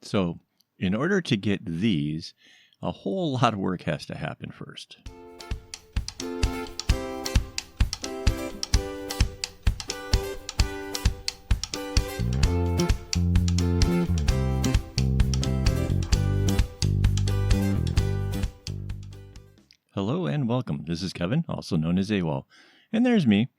So in order to get these, a whole lot of work has to happen first. Hello and welcome. This is Kevin, also known as AKAAWOL. And there's me.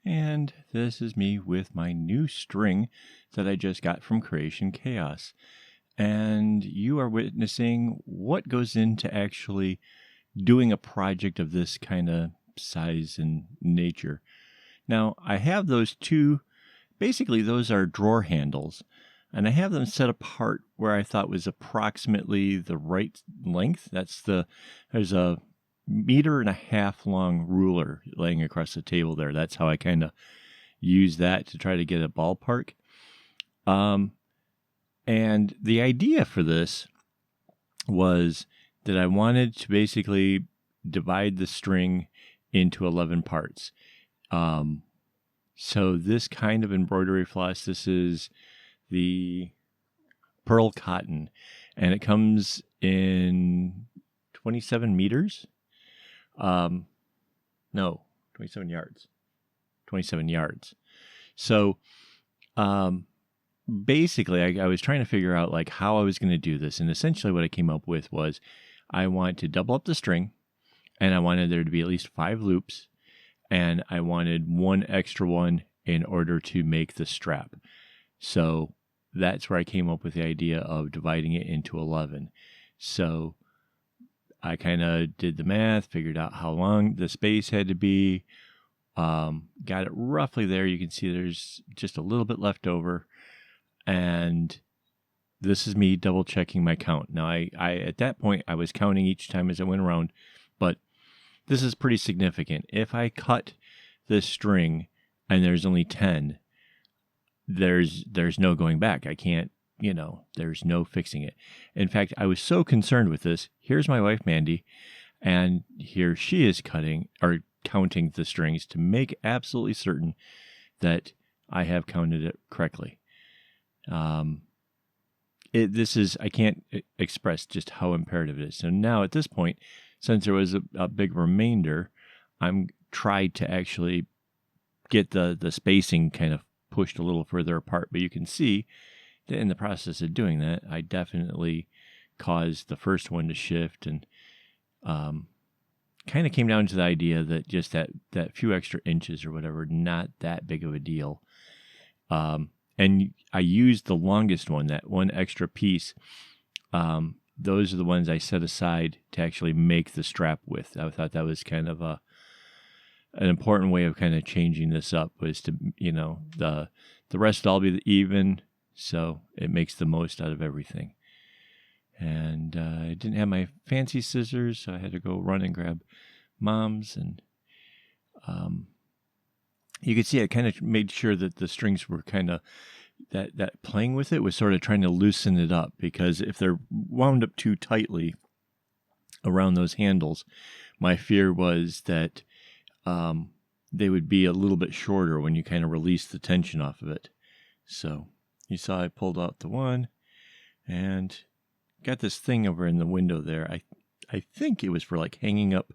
And this is me with my new string that I just got from kreationkaos. And you are witnessing what goes into actually doing a project of this kind of size and nature. Now, I have those two, basically those are drawer handles, and I have them set apart where I thought was approximately the right length. There's a 1.5 meter long ruler laying across the table there. That's how I kind of use that to try to get a ballpark. And the idea for this was that I wanted to basically divide the string into 11 parts. So this kind of embroidery floss, this is the pearl cotton, and it comes in 27 meters. No, 27 yards. 27 yards. So, basically, I was trying to figure out like how I was going to do this. And essentially what I came up with was I want to double up the string, and I wanted there to be at least 5 loops, and I wanted one extra one in order to make the strap. So that's where I came up with the idea of dividing it into 11. So I kind of did the math, figured out how long the space had to be, got it roughly there. You can see there's just a little bit left over. And this is me double checking my count. Now, I at that point, I was counting each time as I went around, but this is pretty significant. If I cut this string and there's only 10, there's no going back. I can't, there's no fixing it. In fact, I was so concerned with this. Here's my wife, Mandy, and here she is counting the strings to make absolutely certain that I have counted it correctly. I can't express just how imperative it is. So now at this point, since there was a big remainder, I'm tried to actually get the spacing kind of pushed a little further apart. But you can see that in the process of doing that, I definitely caused the first one to shift, and kind of came down to the idea that just that few extra inches or whatever, not that big of a deal. And I used the longest one, that one extra piece. Those are the ones I set aside to actually make the strap with. I thought that was kind of an important way of kind of changing this up, was to, the rest would all be even, so it makes the most out of everything. And I didn't have my fancy scissors, so I had to go run and grab Mom's, and you could see I kind of made sure that the strings were kind of, that playing with it was sort of trying to loosen it up, because if they're wound up too tightly around those handles, my fear was that they would be a little bit shorter when you kind of release the tension off of it. So you saw I pulled out the one and got this thing over in the window there. I think it was for like hanging up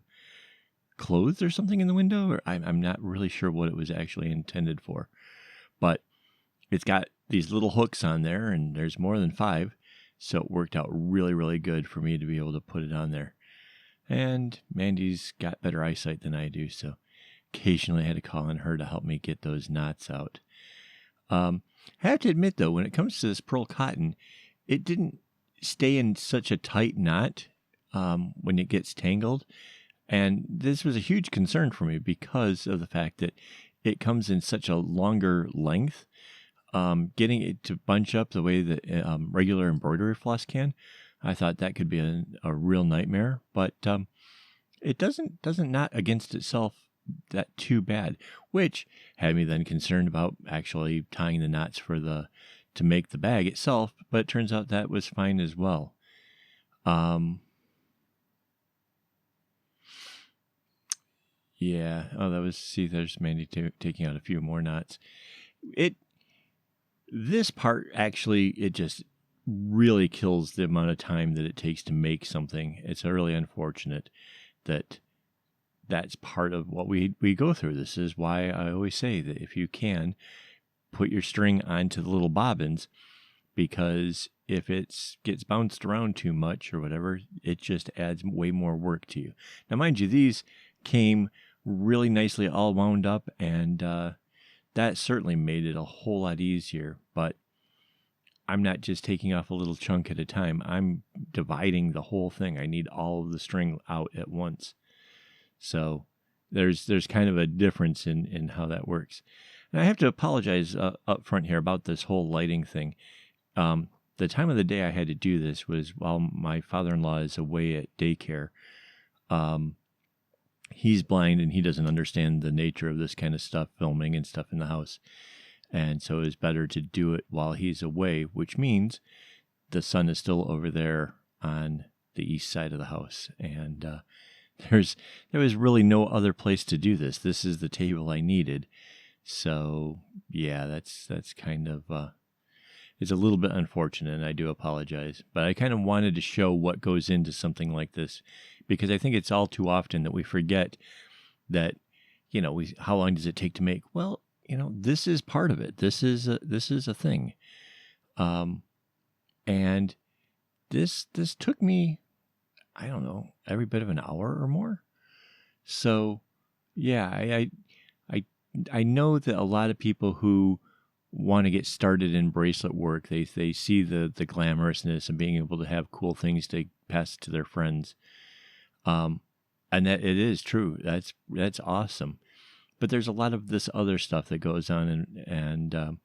clothes or something in the window, or I'm not really sure what it was actually intended for, but it's got these little hooks on there, and there's more than 5, so it worked out really, really good for me to be able to put it on there. And Mandy's got better eyesight than I do, so occasionally I had to call on her to help me get those knots out. I have to admit, though, when it comes to this pearl cotton, it didn't stay in such a tight knot when it gets tangled. And this was a huge concern for me because of the fact that it comes in such a longer length. Getting it to bunch up the way that regular embroidery floss can, I thought that could be a real nightmare. But it doesn't knot against itself that too bad, which had me then concerned about actually tying the knots to make the bag itself. But it turns out that was fine as well. Yeah. Oh, there's Mandy taking out a few more knots. This part actually, it just really kills the amount of time that it takes to make something. It's really unfortunate that that's part of what we go through. This is why I always say that if you can, put your string onto the little bobbins, because if it gets bounced around too much or whatever, it just adds way more work to you. Now, mind you, these came really nicely all wound up, and that certainly made it a whole lot easier. But I'm not just taking off a little chunk at a time. I'm dividing the whole thing. I need all of the string out at once. So there's kind of a difference in how that works. And I have to apologize up front here about this whole lighting thing. The time of the day I had to do this was while my father-in-law is away at daycare. He's blind and he doesn't understand the nature of this kind of stuff, filming and stuff in the house. And so it's better to do it while he's away, which means the sun is still over there on the east side of the house. And there was really no other place to do this. This is the table I needed. So yeah, that's kind of it's a little bit unfortunate, and I do apologize. But I kind of wanted to show what goes into something like this, because I think it's all too often that we forget that, how long does it take to make? Well, this is part of it. This is a thing. And this took me, I don't know, every bit of an hour or more. So yeah, I know that a lot of people who want to get started in bracelet work, they see the glamorousness and being able to have cool things to pass to their friends. And that it is true. That's awesome. But there's a lot of this other stuff that goes on, and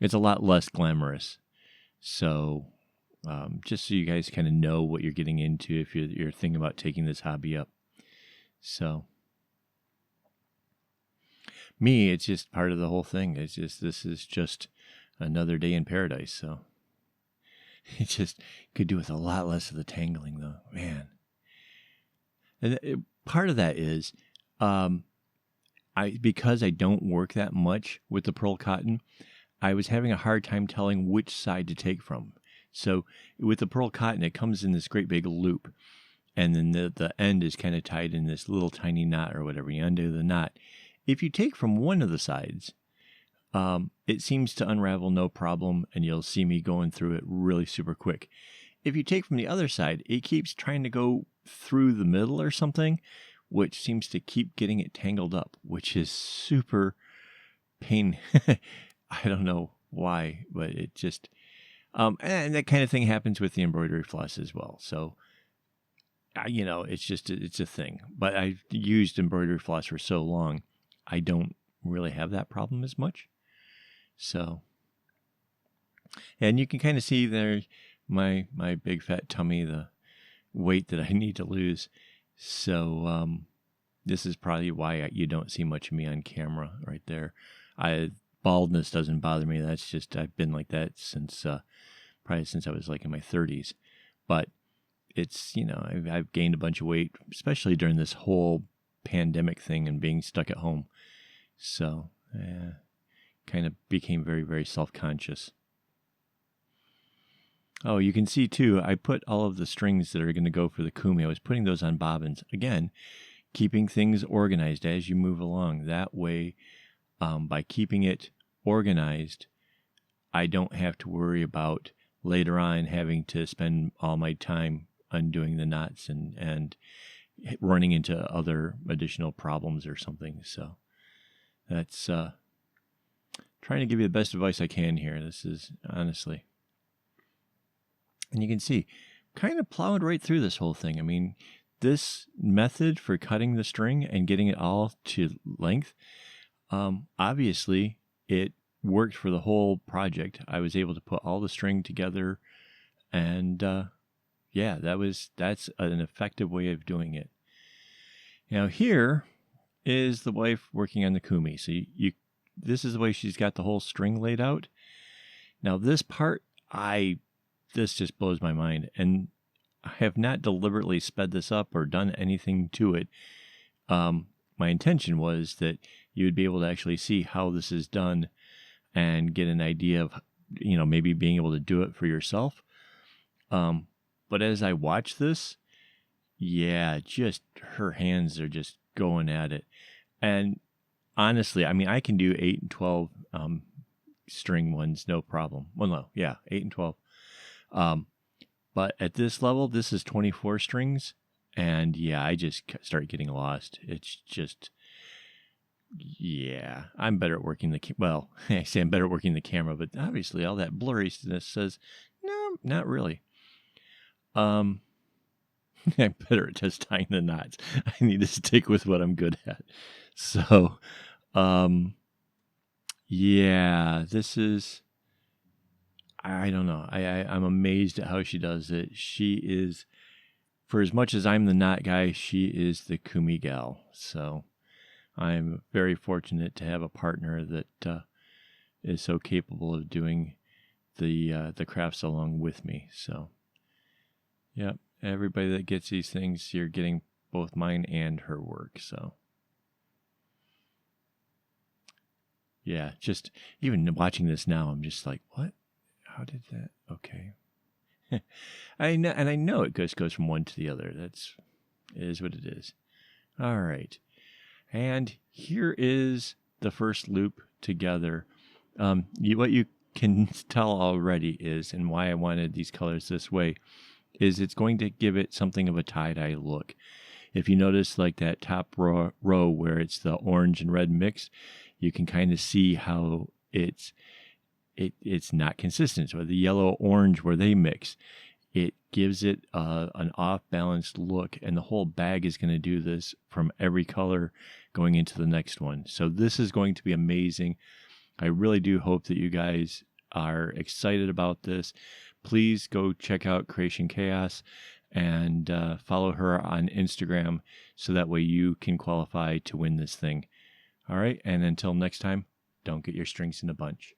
it's a lot less glamorous. So just so you guys kind of know what you're getting into if you're thinking about taking this hobby up. So me, it's just part of the whole thing. This is just another day in paradise. So it just could do with a lot less of the tangling, though, man. And part of that is, because I don't work that much with the pearl cotton, I was having a hard time telling which side to take from. So with the pearl cotton, it comes in this great big loop, and then the end is kind of tied in this little tiny knot or whatever. You undo the knot. If you take from one of the sides, it seems to unravel no problem, and you'll see me going through it really super quick. If you take from the other side, it keeps trying to go through the middle or something, which seems to keep getting it tangled up, which is super pain. I don't know why, but it just, and that kind of thing happens with the embroidery floss as well. So, it's a thing. But I've used embroidery floss for so long, I don't really have that problem as much. So, and you can kind of see there my big fat tummy, the weight that I need to lose. So this is probably why you don't see much of me on camera right there. Baldness doesn't bother me. That's just, I've been like that since probably since I was like in my 30s. But it's, I've gained a bunch of weight, especially during this whole pandemic thing and being stuck at home. So kind of became very, very self-conscious. Oh, you can see too, I put all of the strings that are going to go for the kumi. I was putting those on bobbins. Again, keeping things organized as you move along. That way, by keeping it organized, I don't have to worry about later on having to spend all my time undoing the knots and running into other additional problems or something. So that's trying to give you the best advice I can here. This is honestly. And you can see, kind of plowed right through this whole thing. I mean, this method for cutting the string and getting it all to length, obviously it worked for the whole project. I was able to put all the string together, and yeah, that's an effective way of doing it. Now here is the wife working on the kumi. So this is the way she's got the whole string laid out. Now this part, this just blows my mind, and I have not deliberately sped this up or done anything to it. My intention was that you would be able to actually see how this is done and get an idea of, maybe being able to do it for yourself. But as I watch this, yeah, just her hands are just going at it. And honestly, I mean, I can do 8 and 12 string ones, no problem. Well, no, yeah, 8 and 12. But at this level, this is 24 strings. And yeah, I just start getting lost. It's just, yeah, I'm better at working well, I say I'm better at working the camera, but obviously all that blurriness says, no, not really. I'm better at just tying the knots. I need to stick with what I'm good at. So, yeah, this is, I don't know. I'm amazed at how she does it. She is, for as much as I'm the knot guy, she is the kumi gal. So I'm very fortunate to have a partner that is so capable of doing the crafts along with me. So, yeah, everybody that gets these things, you're getting both mine and her work. So, yeah, just even watching this now, I'm just like, what? How did that? Okay. I know, and I know it goes from one to the other. It is what it is. All right. And here is the first loop together. What you can tell already is, and why I wanted these colors this way, is it's going to give it something of a tie-dye look. If you notice like that top row where it's the orange and red mix, you can kind of see how it's not consistent. So the yellow orange where they mix, it gives it an off-balanced look, and the whole bag is going to do this from every color going into the next one. So this is going to be amazing. I really do hope that you guys are excited about this. Please go check out Creation Chaos and follow her on Instagram so that way you can qualify to win this thing. All right, and until next time, don't get your strings in a bunch.